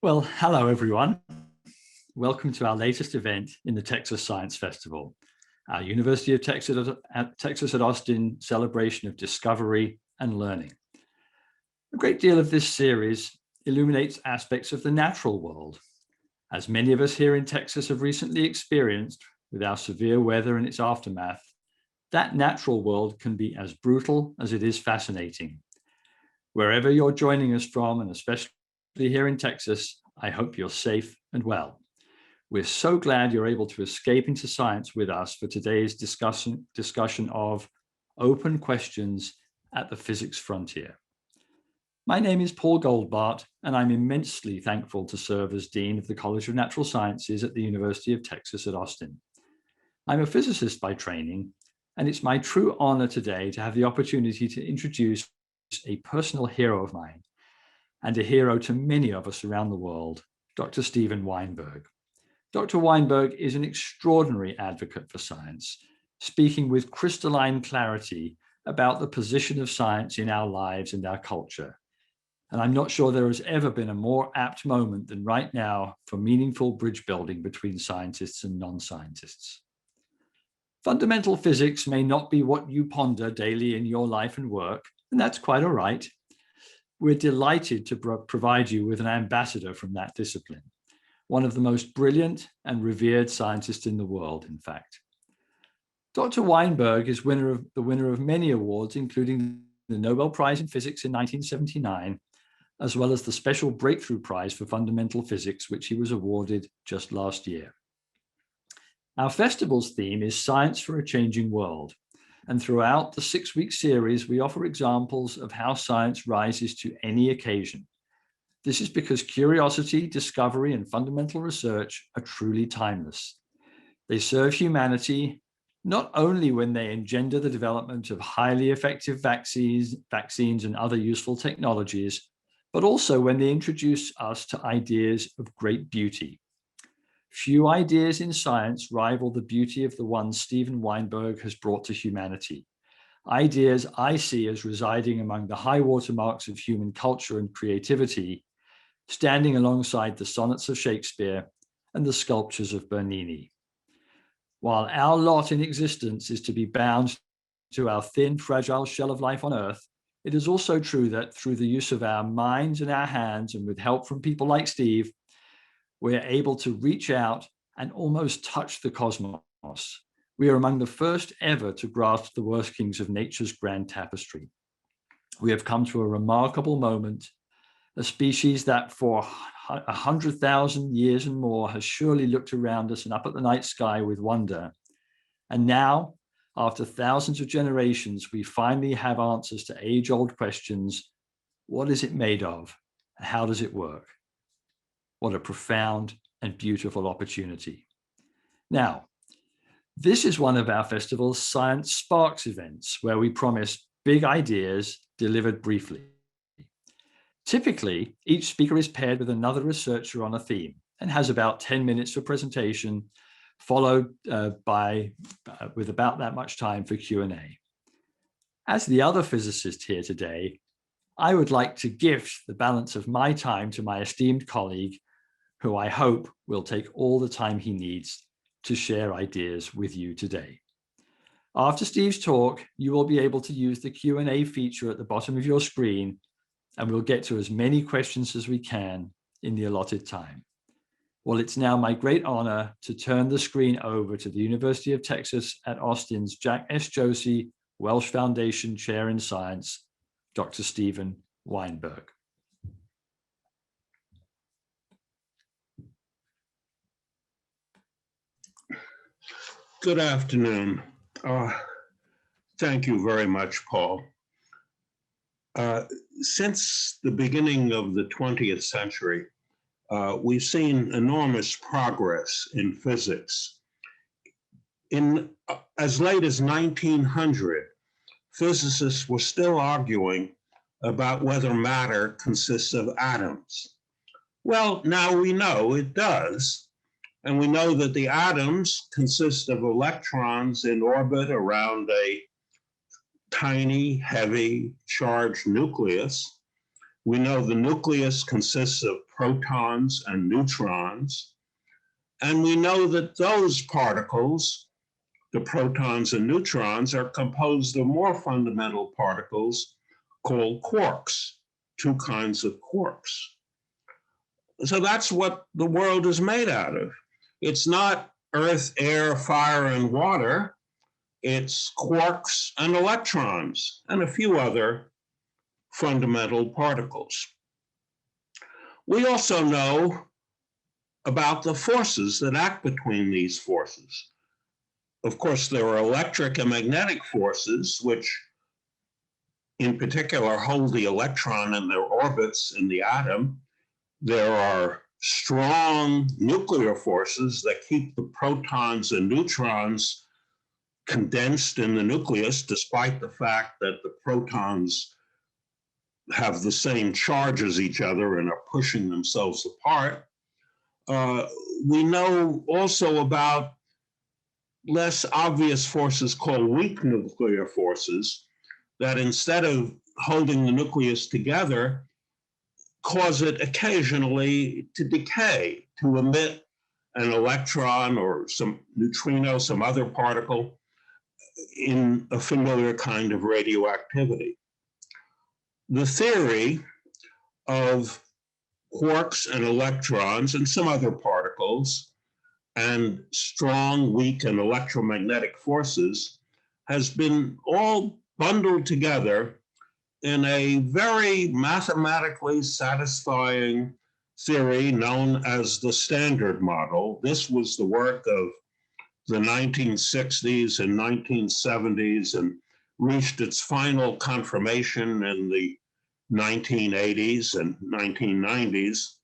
Well, hello everyone. Welcome to our latest event in the Texas Science Festival, our University of Texas at Austin celebration of discovery and learning. A great deal of this series illuminates aspects of the natural world. As many of us here in Texas have recently experienced with our severe weather and its aftermath, that natural world can be as brutal as it is fascinating. Wherever you're joining us from, and especially here in Texas, I hope you're safe and well. We're so glad you're able to escape into science with us for today's discussion of open questions at the physics frontier. My name is Paul Goldbart, and I'm immensely thankful to serve as Dean of the College of Natural Sciences at the University of Texas at Austin. I'm a physicist by training, and it's my true honor today to have the opportunity to introduce a personal hero of mine, and a hero to many of us around the world, Dr. Steven Weinberg. Dr. Weinberg is an extraordinary advocate for science, speaking with crystalline clarity about the position of science in our lives and our culture. And I'm not sure there has ever been a more apt moment than right now for meaningful bridge building between scientists and non-scientists. Fundamental physics may not be what you ponder daily in your life and work, and that's quite all right. We're delighted to provide you with an ambassador from that discipline, one of the most brilliant and revered scientists in the world, in fact. Dr. Weinberg is the winner of many awards, including the Nobel Prize in Physics in 1979, as well as the Special Breakthrough Prize for Fundamental Physics, which he was awarded just last year. Our festival's theme is Science for a Changing World. And throughout the 6-week series, we offer examples of how science rises to any occasion. This is because curiosity, discovery, and fundamental research are truly timeless. They serve humanity not only when they engender the development of highly effective vaccines and other useful technologies, but also when they introduce us to ideas of great beauty. Few ideas in science rival the beauty of the ones Steven Weinberg has brought to humanity. Ideas I see as residing among the high watermarks of human culture and creativity, standing alongside the sonnets of Shakespeare and the sculptures of Bernini. While our lot in existence is to be bound to our thin, fragile shell of life on Earth, it is also true that through the use of our minds and our hands, and with help from people like Steve, we're able to reach out and almost touch the cosmos. We are among the first ever to grasp the workings of nature's grand tapestry. We have come to a remarkable moment, a species that for 100,000 years and more has surely looked around us and up at the night sky with wonder. And now, after thousands of generations, we finally have answers to age-old questions. What is it made of? How does it work? What a profound and beautiful opportunity. Now, this is one of our festival's Science Sparks events, where we promise big ideas delivered briefly. Typically, each speaker is paired with another researcher on a theme and has about 10 minutes for presentation, followed with about that much time for Q&A. As the other physicist here today, I would like to gift the balance of my time to my esteemed colleague, who I hope will take all the time he needs to share ideas with you today. After Steve's talk, you will be able to use the Q&A feature at the bottom of your screen, and we'll get to as many questions as we can in the allotted time. Well, it's now my great honor to turn the screen over to the University of Texas at Austin's Jack S. Josey Welsh Foundation Chair in Science, Dr. Steven Weinberg. Good afternoon. Thank you very much, Paul. Since the beginning of the 20th century, we've seen enormous progress in physics. In as late as 1900, physicists were still arguing about whether matter consists of atoms. Well, now we know it does. And we know that the atoms consist of electrons in orbit around a tiny, heavy, charged nucleus. We know the nucleus consists of protons and neutrons. And we know that those particles, the protons and neutrons, are composed of more fundamental particles called quarks, two kinds of quarks. So that's what the world is made out of. It's not earth, air, fire, and water. It's quarks and electrons and a few other fundamental particles. We also know about the forces that act between these forces. Of course, there are electric and magnetic forces, which in particular hold the electron in their orbits in the atom. There are strong nuclear forces that keep the protons and neutrons condensed in the nucleus, despite the fact that the protons have the same charge as each other and are pushing themselves apart. We know also about less obvious forces called weak nuclear forces that, instead of holding the nucleus together, cause it occasionally to decay, to emit an electron or some neutrino, some other particle, in a familiar kind of radioactivity. The theory of quarks and electrons and some other particles and strong, weak, and electromagnetic forces has been all bundled together in a very mathematically satisfying theory known as the Standard Model. This was the work of the 1960s and 1970s and reached its final confirmation in the 1980s and 1990s.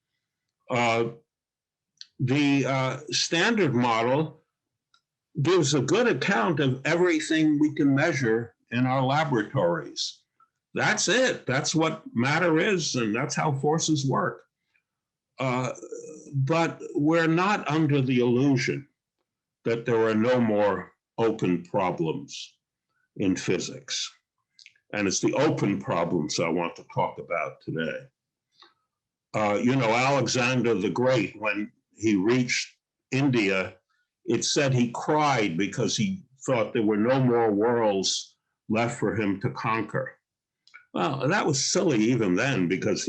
The Standard Model gives a good account of everything we can measure in our laboratories. That's it. That's what matter is, and that's how forces work. But we're not under the illusion that there are no more open problems in physics. And it's the open problems I want to talk about today. Alexander the Great, when he reached India, it said he cried because he thought there were no more worlds left for him to conquer. Well, that was silly even then, because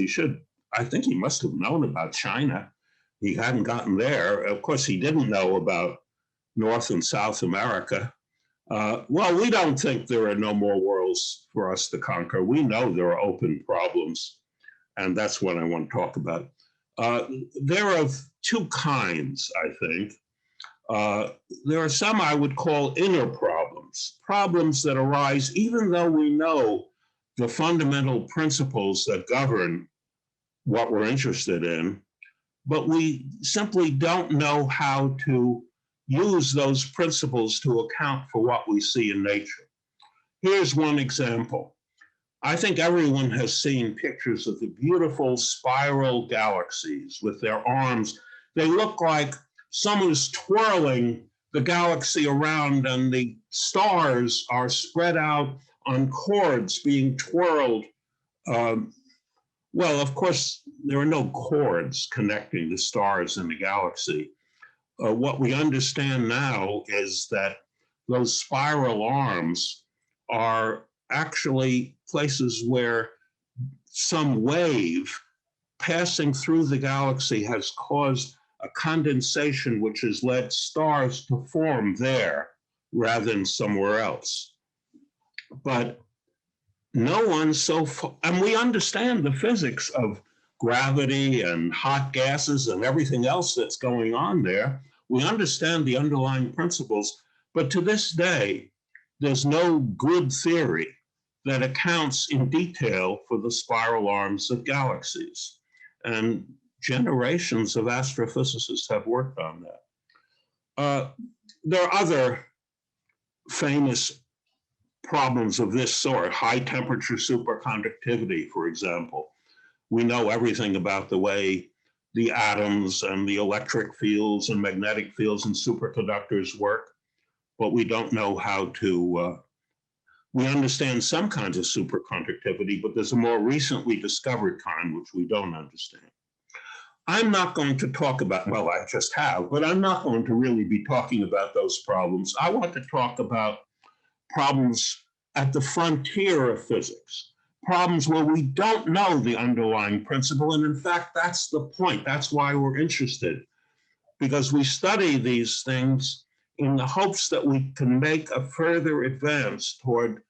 I think he must have known about China. He hadn't gotten there. Of course, he didn't know about North and South America. We don't think there are no more worlds for us to conquer. We know there are open problems, and that's what I want to talk about. There are of two kinds, I think. There are some I would call inner problems, problems that arise even though we know the fundamental principles that govern what we're interested in, but we simply don't know how to use those principles to account for what we see in nature. Here's one example. I think everyone has seen pictures of the beautiful spiral galaxies with their arms. They look like someone's twirling the galaxy around, and the stars are spread out on cords being twirled. Of course, there are no cords connecting the stars in the galaxy. What we understand now is that those spiral arms are actually places where some wave passing through the galaxy has caused a condensation which has led stars to form there rather than somewhere else. But no one and we understand the physics of gravity and hot gases and everything else that's going on there. We understand the underlying principles, but to this day, there's no good theory that accounts in detail for the spiral arms of galaxies. And generations of astrophysicists have worked on that. There are other famous problems of this sort, high temperature superconductivity, for example. We know everything about the way the atoms and the electric fields and magnetic fields and superconductors work, but we don't know how to We understand some kinds of superconductivity, but there's a more recently discovered kind which we don't understand. I'm not going to talk about, well, I just have, but I'm not going to really be talking about those problems. I want to talk about problems at the frontier of physics, problems where we don't know the underlying principle. And in fact, that's the point. That's why we're interested, because we study these things in the hopes that we can make a further advance toward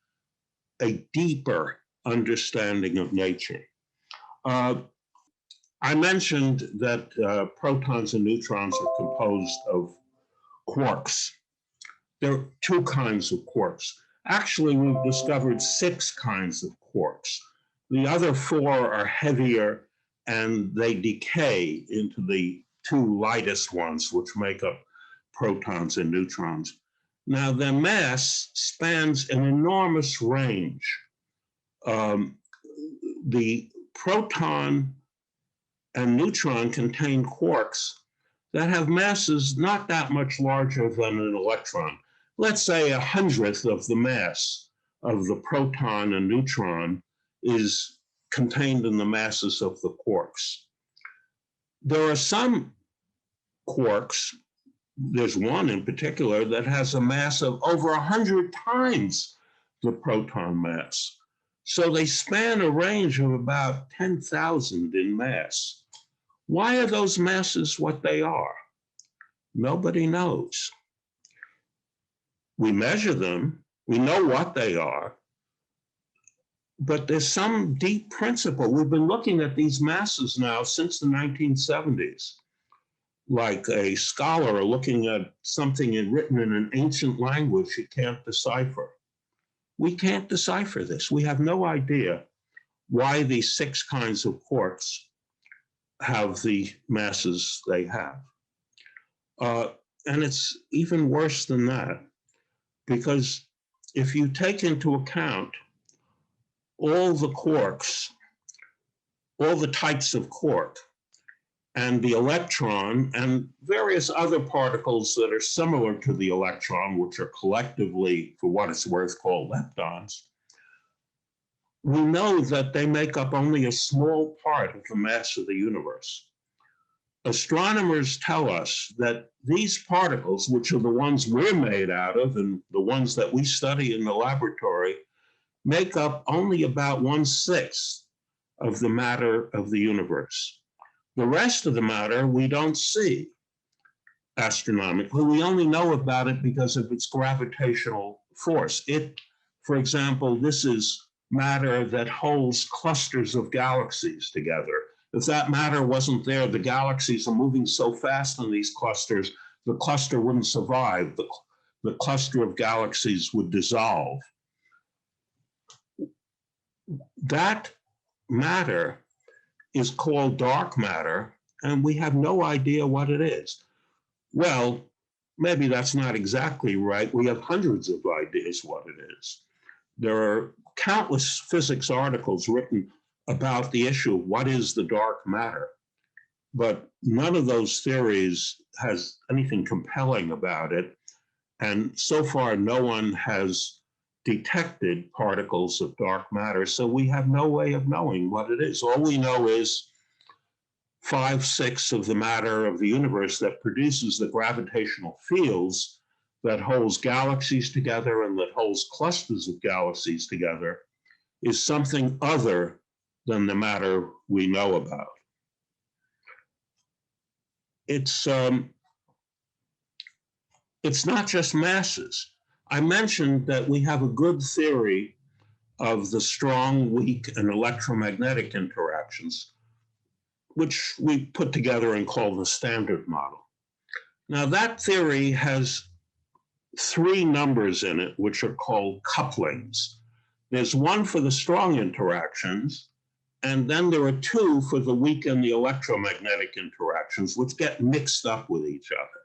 a deeper understanding of nature. I mentioned that protons and neutrons are composed of quarks. There are two kinds of quarks. Actually, we've discovered 6 kinds of quarks. The other 4 are heavier, and they decay into the 2 lightest ones, which make up protons and neutrons. Now, their mass spans an enormous range. The proton and neutron contain quarks that have masses not that much larger than an electron. Let's say 1/100th of the mass of the proton and neutron is contained in the masses of the quarks. There are some quarks, there's one in particular that has a mass of over 100 times the proton mass. So they span a range of about 10,000 in mass. Why are those masses what they are? Nobody knows. We measure them, we know what they are, but there's some deep principle. We've been looking at these masses now since the 1970s, like a scholar looking at something written in an ancient language you can't decipher. We can't decipher this. We have no idea why these 6 kinds of quarks have the masses they have. And it's even worse than that, because if you take into account all the quarks, all the types of quark, and the electron, and various other particles that are similar to the electron, which are collectively, for what it's worth, called leptons, we know that they make up only a small part of the mass of the universe. Astronomers tell us that these particles, which are the ones we're made out of and the ones that we study in the laboratory, make up only about 1/6 of the matter of the universe. The rest of the matter we don't see astronomically. We only know about it because of its gravitational force. For example, this is matter that holds clusters of galaxies together. If that matter wasn't there, the galaxies are moving so fast in these clusters, the cluster wouldn't survive. The cluster of galaxies would dissolve. That matter is called dark matter, and we have no idea what it is. Well, maybe that's not exactly right. We have hundreds of ideas what it is. There are countless physics articles written about the issue of what is the dark matter, but none of those theories has anything compelling about it. And so far, no one has detected particles of dark matter, so we have no way of knowing what it is. All we know is 5/6 of the matter of the universe that produces the gravitational fields that holds galaxies together and that holds clusters of galaxies together is something other than the matter we know about. It's not just masses. I mentioned that we have a good theory of the strong, weak, and electromagnetic interactions, which we put together and call the Standard Model. Now, that theory has 3 numbers in it, which are called couplings. There's 1 for the strong interactions, and then there are 2 for the weak and the electromagnetic interactions, which get mixed up with each other.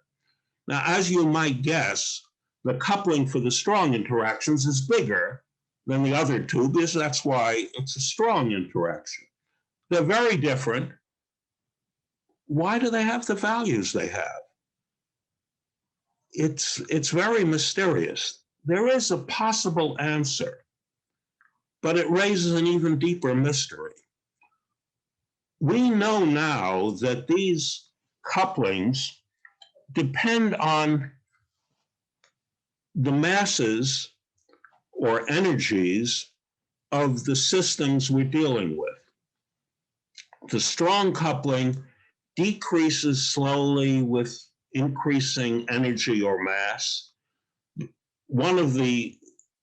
Now, as you might guess, the coupling for the strong interactions is bigger than the other 2, because that's why it's a strong interaction. They're very different. Why do they have the values they have? It's very mysterious. There is a possible answer. but it raises an even deeper mystery. We know now that these couplings depend on the masses or energies of the systems we're dealing with. The strong coupling decreases slowly with increasing energy or mass. One of the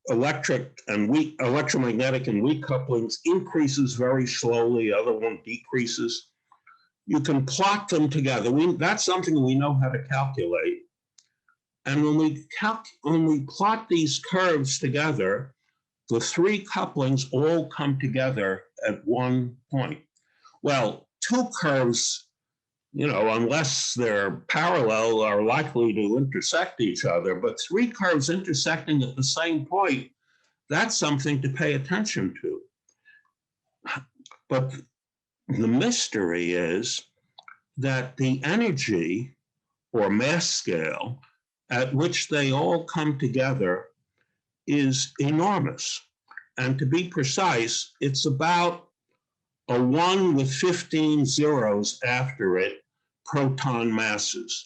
electromagnetic and weak couplings increases very slowly, the other one decreases. You can plot them together. That's something we know how to calculate. And when we plot these curves together, the three couplings all come together at one point. Well, two curves, unless they're parallel, are likely to intersect each other, but three curves intersecting at the same point, that's something to pay attention to. But the mystery is that the energy or mass scale at which they all come together is enormous. And to be precise, it's about a 1 with 15 zeros after it proton masses,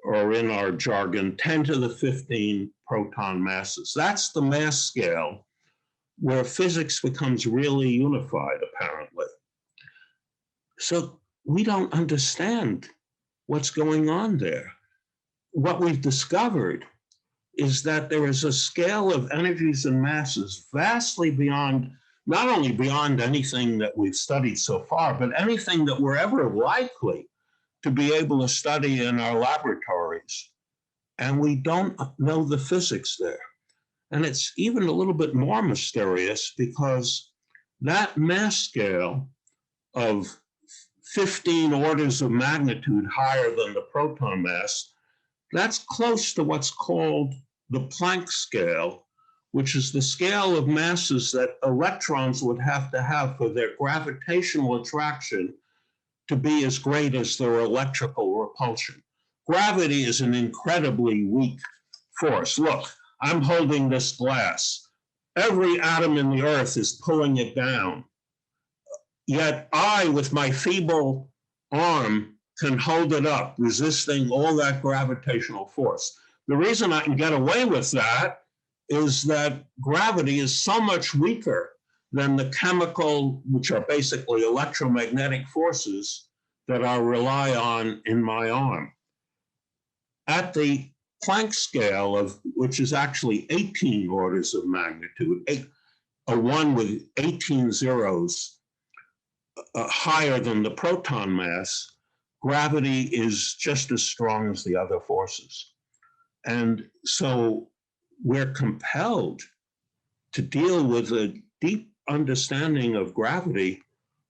or in our jargon, 10 to the 15 proton masses. That's the mass scale where physics becomes really unified, apparently. So we don't understand what's going on there. What we've discovered is that there is a scale of energies and masses vastly beyond, not only beyond anything that we've studied so far, but anything that we're ever likely to be able to study in our laboratories. And we don't know the physics there. And it's even a little bit more mysterious because that mass scale of 15 orders of magnitude higher than the proton mass, that's close to what's called the Planck scale, which is the scale of masses that electrons would have to have for their gravitational attraction to be as great as their electrical repulsion. Gravity is an incredibly weak force. Look, I'm holding this glass. Every atom in the earth is pulling it down. Yet I, with my feeble arm, can hold it up, resisting all that gravitational force. The reason I can get away with that is that gravity is so much weaker than the chemical, which are basically electromagnetic forces that I rely on in my arm. At the Planck scale, which is actually 18 orders of magnitude, a 1 with 18 zeros higher than the proton mass, gravity is just as strong as the other forces. And so we're compelled to deal with a deep understanding of gravity,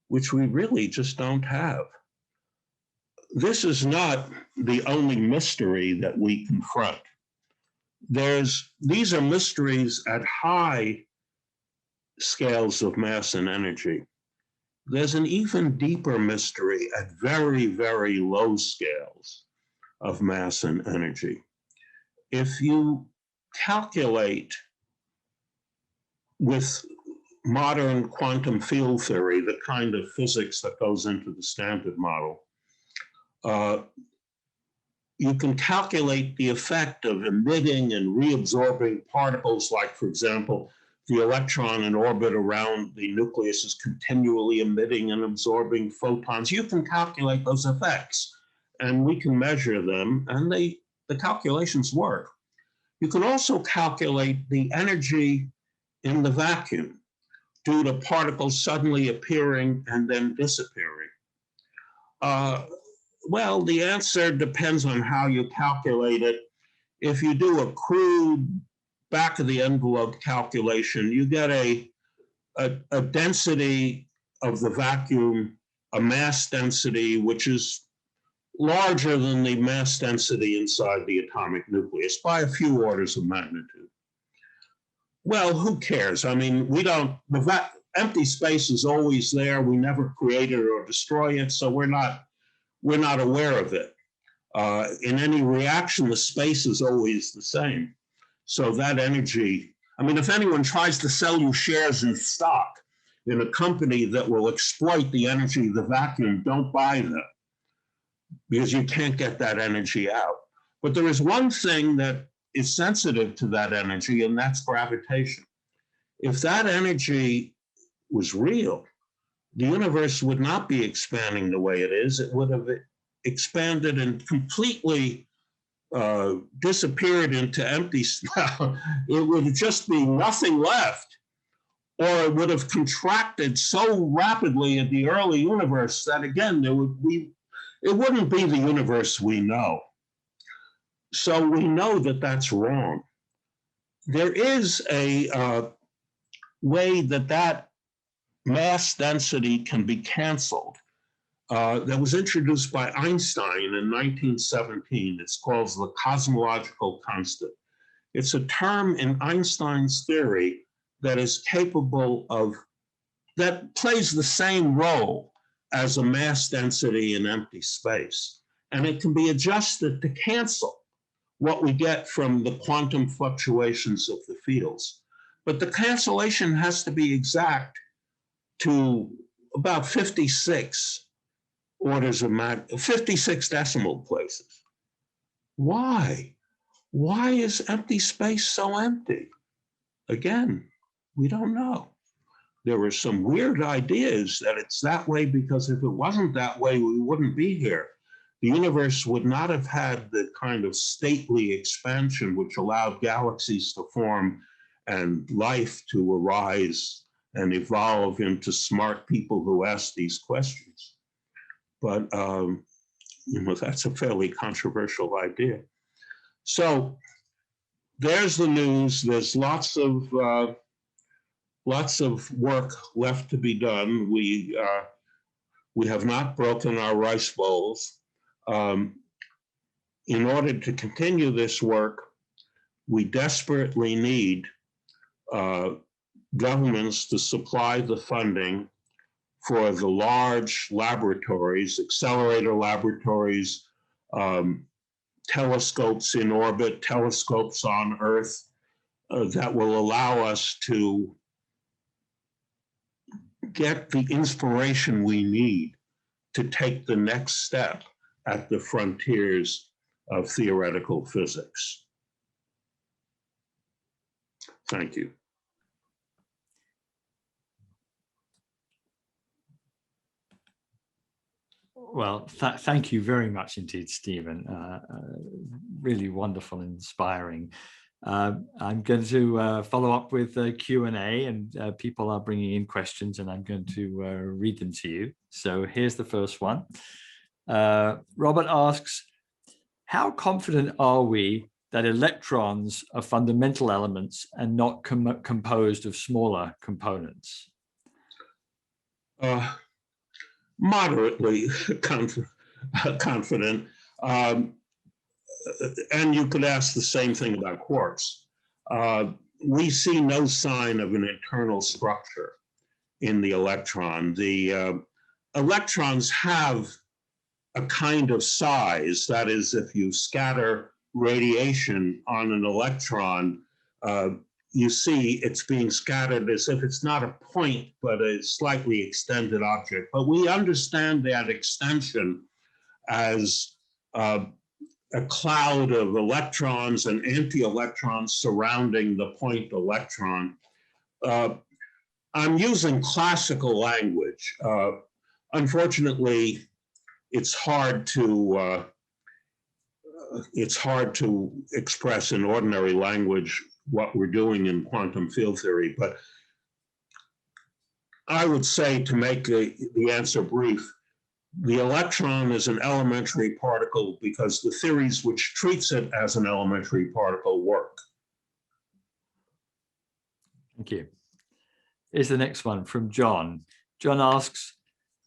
which we really just don't have. This is not the only mystery that we confront. These are mysteries at high scales of mass and energy. There's an even deeper mystery at very, very low scales of mass and energy. If you calculate with modern quantum field theory, the kind of physics that goes into the standard model, you can calculate the effect of emitting and reabsorbing particles, like, for example, the electron in orbit around the nucleus is continually emitting and absorbing photons. You can calculate those effects, and we can measure them, and the calculations work. You can also calculate the energy in the vacuum due to particles suddenly appearing and then disappearing. Well, the answer depends on how you calculate it. If you do a crude back of the envelope calculation, you get a density of the vacuum, a mass density, which is larger than the mass density inside the atomic nucleus by a few orders of magnitude. Well, who cares? I mean, empty space is always there. We never create it or destroy it, so we're not aware of it. In any reaction, the space is always the same. So that energy I mean, if anyone tries to sell you shares in stock in a company that will exploit the energy of the vacuum, don't buy them, because you can't get that energy out. But there is one thing that is sensitive to that energy, and that's gravitation. If that energy was real, the universe would not be expanding the way it is. It would have expanded and completely disappeared into empty space. It would just be nothing left. Or it would have contracted so rapidly in the early universe that, again, it wouldn't be the universe we know. So we know that that's wrong. There is a way that mass density can be canceled that was introduced by Einstein in 1917. It's called the cosmological constant. It's a term in Einstein's theory that is capable of, that plays the same role as a mass density in empty space. And it can be adjusted to cancel what we get from the quantum fluctuations of the fields. But the cancellation has to be exact to about 56 orders of 56 decimal places. Why? Why is empty space so empty? Again, we don't know. There are some weird ideas that it's that way because if it wasn't that way, we wouldn't be here. The universe would not have had the kind of stately expansion which allowed galaxies to form and life to arise and evolve into smart people who ask these questions. But that's a fairly controversial idea. So there's the news. There's lots of work left to be done. We have not broken our rice bowls. In order to continue this work, we desperately need governments to supply the funding for the large laboratories, accelerator laboratories, telescopes in orbit, telescopes on Earth, that will allow us to get the inspiration we need to take the next step at the frontiers of theoretical physics. Thank you. Well, thank you very much indeed, Stephen. Really wonderful and inspiring. I'm going to follow up with a Q&A, and people are bringing in questions, and I'm going to read them to you. So here's the first one. Robert asks, how confident are we that electrons are fundamental elements and not composed of smaller components? Moderately confident. And you could ask the same thing about quarks. We see no sign of an internal structure in the electron. The electrons have a kind of size. That is, if you scatter radiation on an electron, you see it's being scattered as if it's not a point, but a slightly extended object. But we understand that extension as a cloud of electrons and anti-electrons surrounding the point electron. I'm using classical language. Unfortunately, it's hard to express in ordinary language what we're doing in quantum field theory. But I would say, to make the answer brief, the electron is an elementary particle because the theories which treats it as an elementary particle work. Thank you. Here's the next one from John. John asks,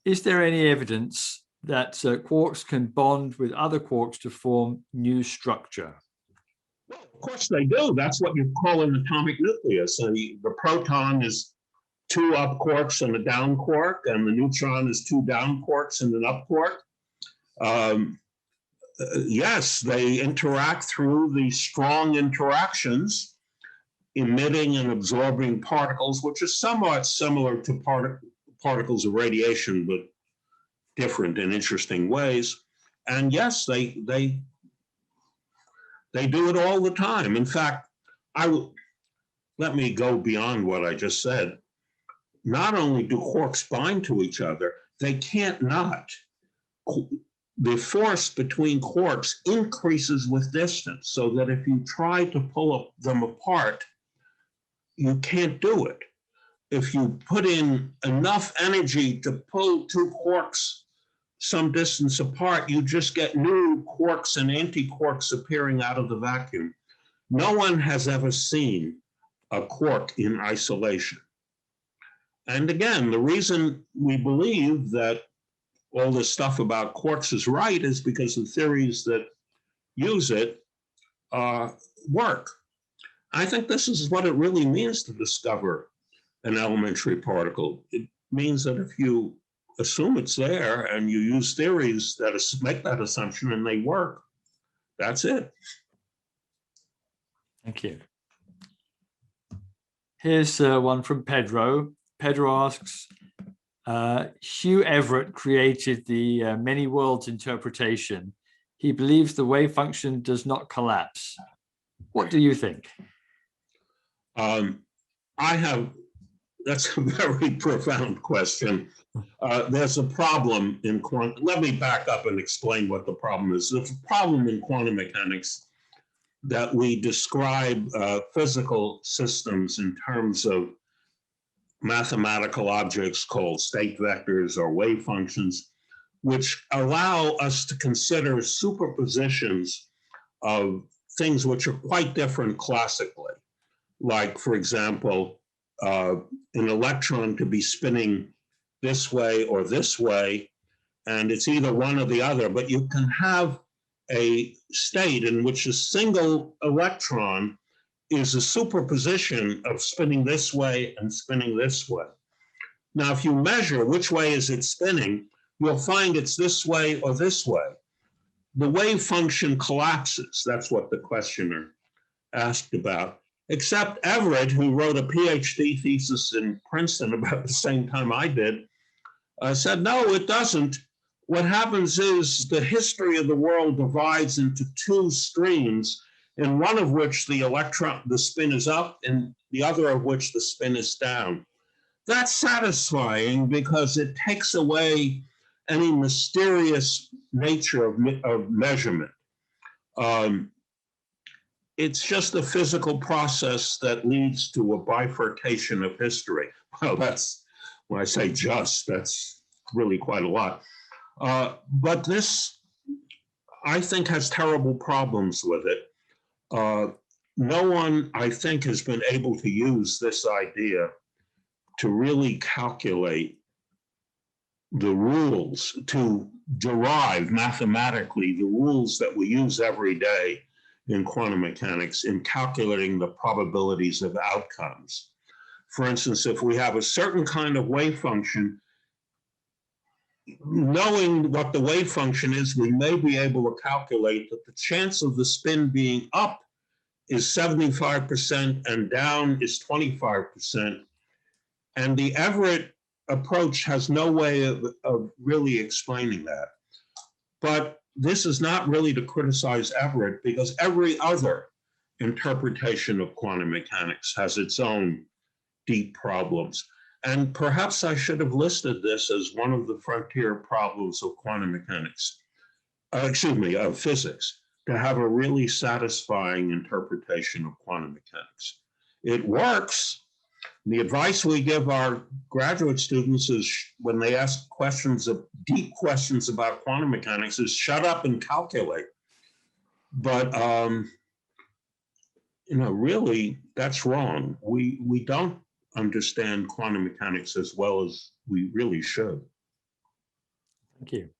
is there any evidence that quarks can bond with other quarks to form new structure? Well, of course they do. That's what you call an atomic nucleus. The proton is 2 up quarks and a down quark, and the neutron is 2 down quarks and an up quark. Yes, they interact through the strong interactions emitting and absorbing particles, which is somewhat similar to particles of radiation, but different in interesting ways. And yes, they do it all the time. In fact, let me go beyond what I just said. Not only do quarks bind to each other, they can't not. The force between quarks increases with distance, so that if you try to pull them apart, you can't do it. If you put in enough energy to pull two quarks some distance apart, you just get new quarks and antiquarks appearing out of the vacuum. No one has ever seen a quark in isolation. And again, the reason we believe that all this stuff about quarks is right is because the theories that use it work. I think this is what it really means to discover an elementary particle. It means that if you assume it's there and you use theories that make that assumption and they work, that's it. Thank you. Here's one from Pedro. Pedro asks, Hugh Everett created the many worlds interpretation. He believes the wave function does not collapse. What do you think? That's a very profound question. There's a problem in quantum. Let me back up and explain what the problem is. There's a problem in quantum mechanics that we describe physical systems in terms of mathematical objects called state vectors or wave functions, which allow us to consider superpositions of things which are quite different classically. Like, for example, an electron could be spinning this way or this way, and it's either one or the other, but you can have a state in which a single electron is a superposition of spinning this way and spinning this way. Now, if you measure which way is it spinning, you'll find it's this way or this way. The wave function collapses. That's what the questioner asked about. Except Everett, who wrote a PhD thesis in Princeton about the same time I did, said, no, it doesn't. What happens is the history of the world divides into two streams, in one of which the spin is up, and the other of which the spin is down. That's satisfying because it takes away any mysterious nature of measurement. It's just a physical process that leads to a bifurcation of history. Well, that's, when I say just, that's really quite a lot. But this, I think, has terrible problems with it. No one, I think, has been able to use this idea to really calculate the rules, to derive mathematically the rules that we use every day in quantum mechanics in calculating the probabilities of outcomes. For instance, if we have a certain kind of wave function, knowing what the wave function is, we may be able to calculate that the chance of the spin being up is 75% and down is 25%. And the Everett approach has no way of really explaining that. But this is not really to criticize Everett, because every other interpretation of quantum mechanics has its own deep problems. And perhaps I should have listed this as one of the frontier problems of quantum mechanics, of physics, to have a really satisfying interpretation of quantum mechanics. It works. The advice we give our graduate students is, when they ask deep questions about quantum mechanics, is shut up and calculate. But really, that's wrong. We don't understand quantum mechanics as well as we really should. Thank you.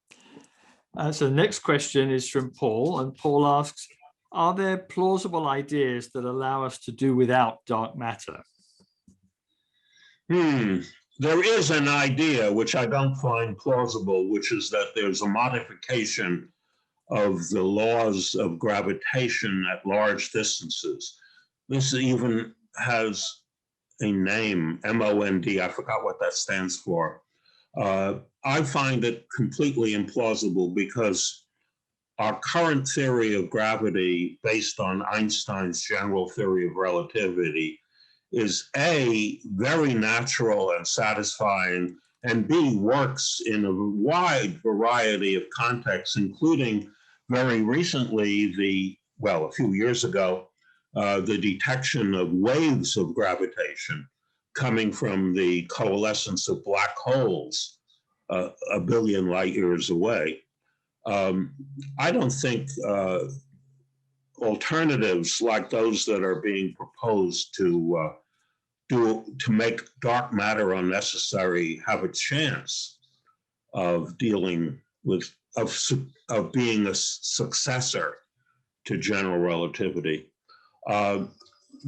So the next question is from Paul, and Paul asks, are there plausible ideas that allow us to do without dark matter? There is an idea which I don't find plausible, which is that there's a modification of the laws of gravitation at large distances. This even has a name, MOND. I forgot what that stands for. I find it completely implausible because our current theory of gravity, based on Einstein's general theory of relativity, is A, very natural and satisfying, and B, works in a wide variety of contexts, including very recently, a few years ago, the detection of waves of gravitation coming from the coalescence of black holes a billion light years away. I don't think alternatives like those that are being proposed to make dark matter unnecessary have a chance of dealing with of being a successor to general relativity.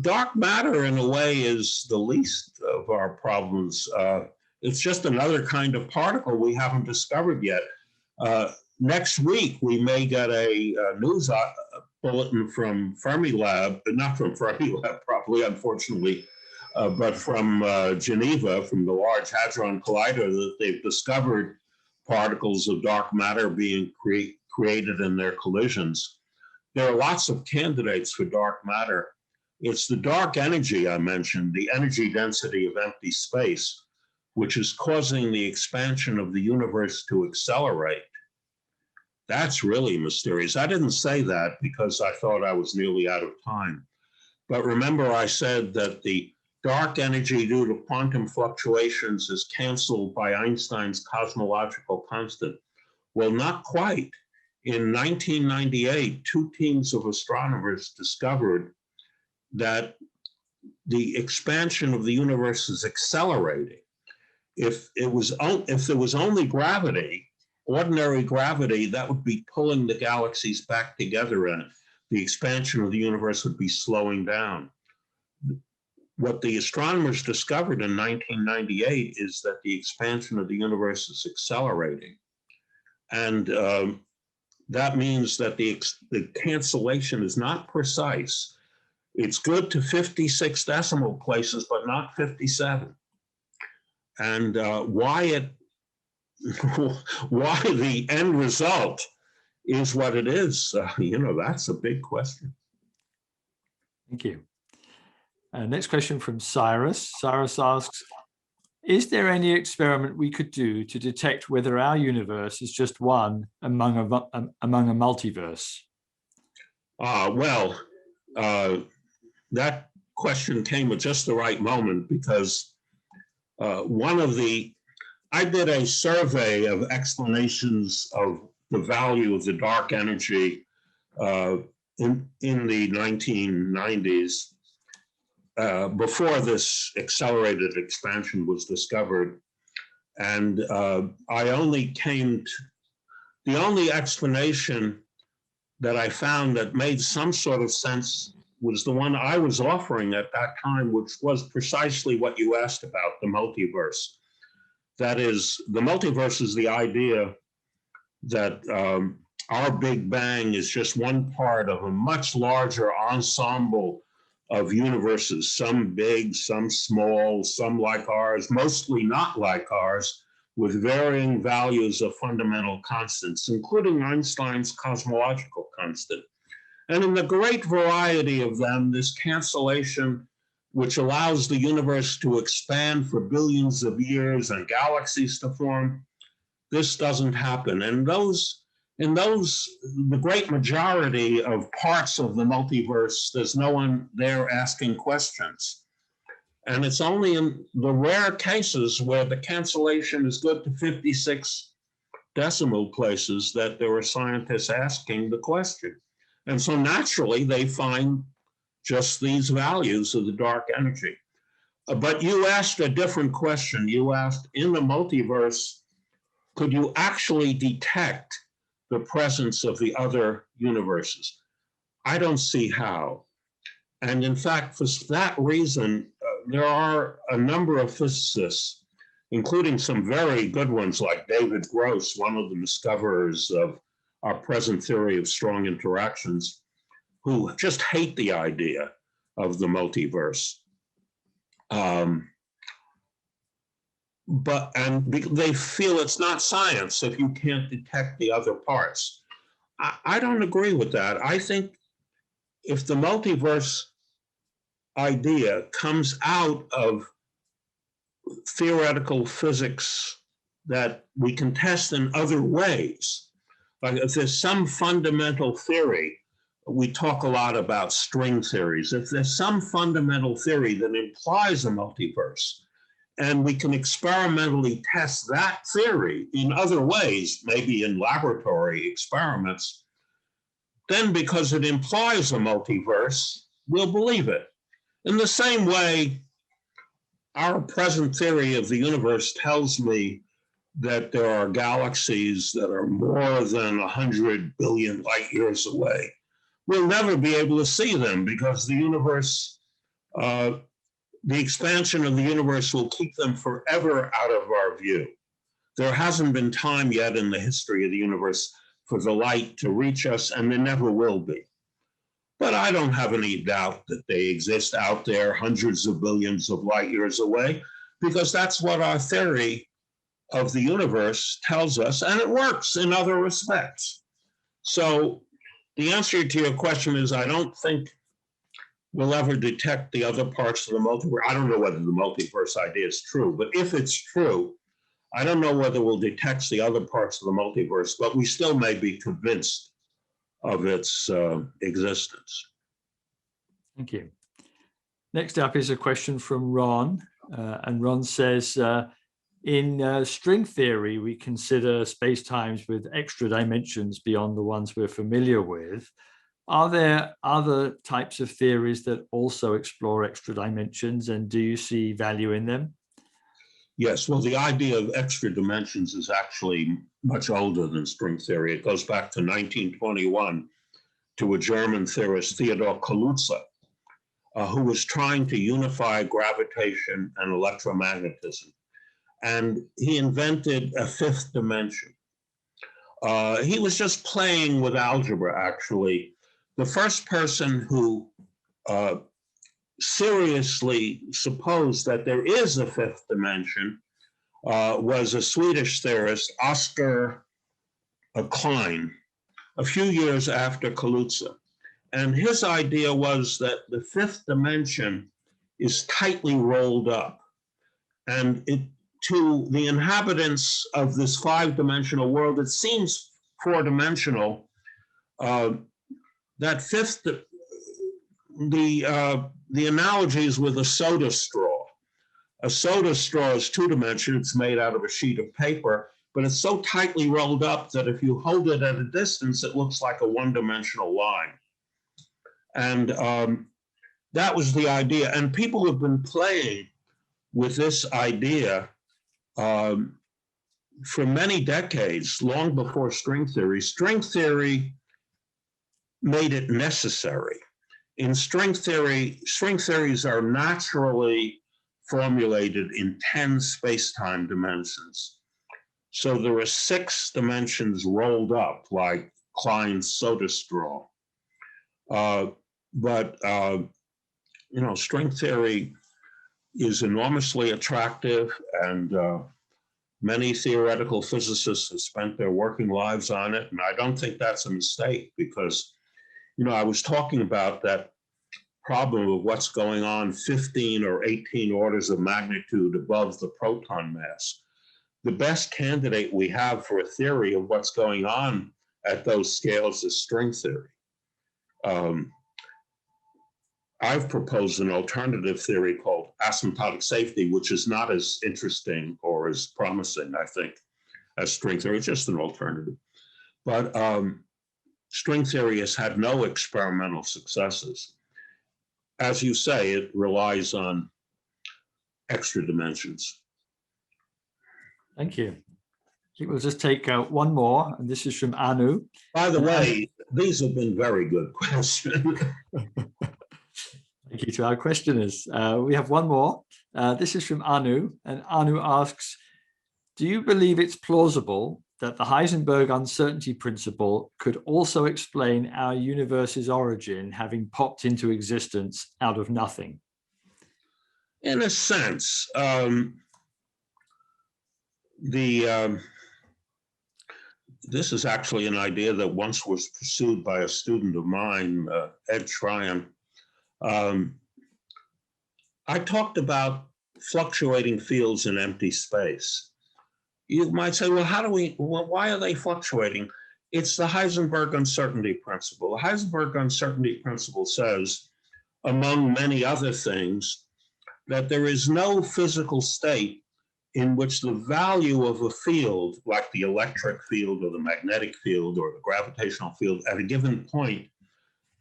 Dark matter, in a way, is the least of our problems. It's just another kind of particle we haven't discovered yet. Next week, we may get a news bulletin from Fermilab, not from Fermilab, probably, unfortunately, but from Geneva, from the Large Hadron Collider, that they've discovered particles of dark matter being created in their collisions. There are lots of candidates for dark matter. It's the dark energy I mentioned, the energy density of empty space, which is causing the expansion of the universe to accelerate. That's really mysterious. I didn't say that because I thought I was nearly out of time. But remember, I said that the dark energy due to quantum fluctuations is canceled by Einstein's cosmological constant. Well, not quite. In 1998, two teams of astronomers discovered that the expansion of the universe is accelerating. If there was only gravity, ordinary gravity, that would be pulling the galaxies back together, and the expansion of the universe would be slowing down. What the astronomers discovered in 1998 is that the expansion of the universe is accelerating. And that means that the cancellation is not precise. It's good to 56 decimal places, but not 57. And why the end result is what it is, that's a big question. Thank you. Next question from Cyrus. Cyrus asks, is there any experiment we could do to detect whether our universe is just one among a multiverse? That question came at just the right moment because I did a survey of explanations of the value of the dark energy in the 1990s. Before this accelerated expansion was discovered. And the only explanation that I found that made some sort of sense was the one I was offering at that time, which was precisely what you asked about, the multiverse. That is, the multiverse is the idea that our Big Bang is just one part of a much larger ensemble of universes, some big, some small, some like ours, mostly not like ours, with varying values of fundamental constants, including Einstein's cosmological constant. And in the great variety of them, this cancellation, which allows the universe to expand for billions of years and galaxies to form, this doesn't happen. And the great majority of parts of the multiverse, there's no one there asking questions. And it's only in the rare cases where the cancellation is good to 56 decimal places that there are scientists asking the question. And so naturally, they find just these values of the dark energy. But you asked a different question. You asked, in the multiverse, could you actually detect the presence of the other universes? I don't see how. And in fact, for that reason, there are a number of physicists, including some very good ones like David Gross, one of the discoverers of our present theory of strong interactions, who just hate the idea of the multiverse. And they feel it's not science if you can't detect the other parts. I don't agree with that. I think if the multiverse idea comes out of theoretical physics that we can test in other ways, like if there's some fundamental theory, we talk a lot about string theories. If there's some fundamental theory that implies a multiverse, and we can experimentally test that theory in other ways, maybe in laboratory experiments, then because it implies a multiverse, we'll believe it. In the same way, our present theory of the universe tells me that there are galaxies that are more than 100 billion light years away. We'll never be able to see them because the universe, the expansion of the universe will keep them forever out of our view. There hasn't been time yet in the history of the universe for the light to reach us, and there never will be. But I don't have any doubt that they exist out there hundreds of billions of light years away, because that's what our theory of the universe tells us, and it works in other respects. So the answer to your question is I don't think we'll ever detect the other parts of the multiverse. I don't know whether the multiverse idea is true, but if it's true, I don't know whether we'll detect the other parts of the multiverse, but we still may be convinced of its existence. Thank you. Next up is a question from Ron, and Ron says, in string theory, we consider space-times with extra dimensions beyond the ones we're familiar with. Are there other types of theories that also explore extra dimensions, and do you see value in them? Yes, well, the idea of extra dimensions is actually much older than string theory. It goes back to 1921 to a German theorist, Theodor Kaluza, who was trying to unify gravitation and electromagnetism. And he invented a fifth dimension. He was just playing with algebra, actually. The first person who seriously supposed that there is a fifth dimension was a Swedish theorist, Oscar Klein, a few years after Kaluza. And his idea was that the fifth dimension is tightly rolled up. And to the inhabitants of this five-dimensional world, it seems four-dimensional. That fifth, the analogy is with a soda straw. A soda straw is two-dimensional. It's made out of a sheet of paper, but it's so tightly rolled up that if you hold it at a distance, it looks like a one-dimensional line. And that was the idea. And people have been playing with this idea for many decades, long before string theory. String theory made it necessary. In string theories are naturally formulated in 10 space-time dimensions. So there are 6 dimensions rolled up like Klein's soda straw. String theory is enormously attractive, and many theoretical physicists have spent their working lives on it. And I don't think that's a mistake because, I was talking about that problem of what's going on 15 or 18 orders of magnitude above the proton mass. The best candidate we have for a theory of what's going on at those scales is string theory. I've proposed an alternative theory called asymptotic safety, which is not as interesting or as promising, I think, as string theory. It's just an alternative. But string theory has had no experimental successes. As you say, it relies on extra dimensions. Thank you. I think we'll just take one more, and this is from Anu. By the way, these have been very good questions. Thank you to our questioners. We have one more. This is from Anu, and Anu asks, do you believe it's plausible that the Heisenberg uncertainty principle could also explain our universe's origin having popped into existence out of nothing? In a sense, this is actually an idea that once was pursued by a student of mine, Ed Tryon. I talked about fluctuating fields in empty space. You might say, well, why are they fluctuating? It's the Heisenberg uncertainty principle. The Heisenberg uncertainty principle says, among many other things, that there is no physical state in which the value of a field, like the electric field or the magnetic field or the gravitational field at a given point,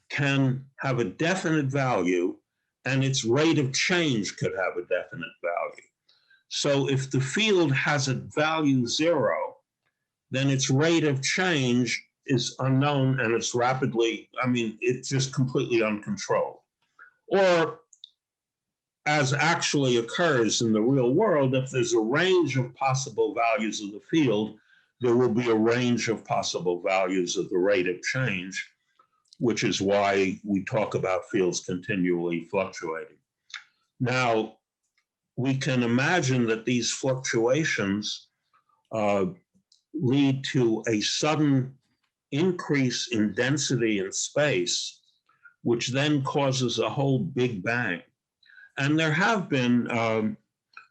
can have a definite value, and its rate of change could have a definite value. So if the field has a value 0, then its rate of change is unknown, and it's it's just completely uncontrolled. Or, as actually occurs in the real world, if there's a range of possible values of the field, there will be a range of possible values of the rate of change, which is why we talk about fields continually fluctuating. Now, we can imagine that these fluctuations lead to a sudden increase in density in space, which then causes a whole big bang. And there have been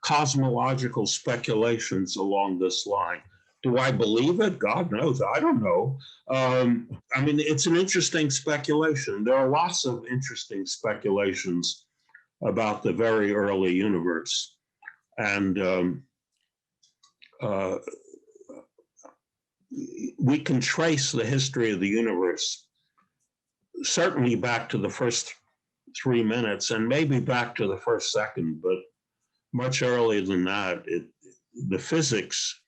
cosmological speculations along this line. Do I believe it? God knows, I don't know. It's an interesting speculation. There are lots of interesting speculations about the very early universe. And we can trace the history of the universe certainly back to the first 3 minutes and maybe back to the first second, but much earlier than that. The physics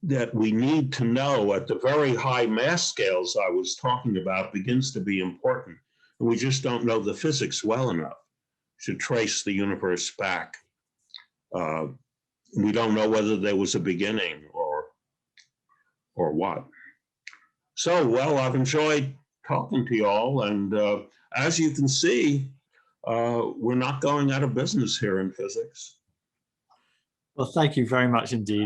that we need to know at the very high mass scales I was talking about begins to be important. And we just don't know the physics well enough to trace the universe back. We don't know whether there was a beginning or what. So, well, I've enjoyed talking to you all. And as you can see, we're not going out of business here in physics. Well, thank you very much indeed.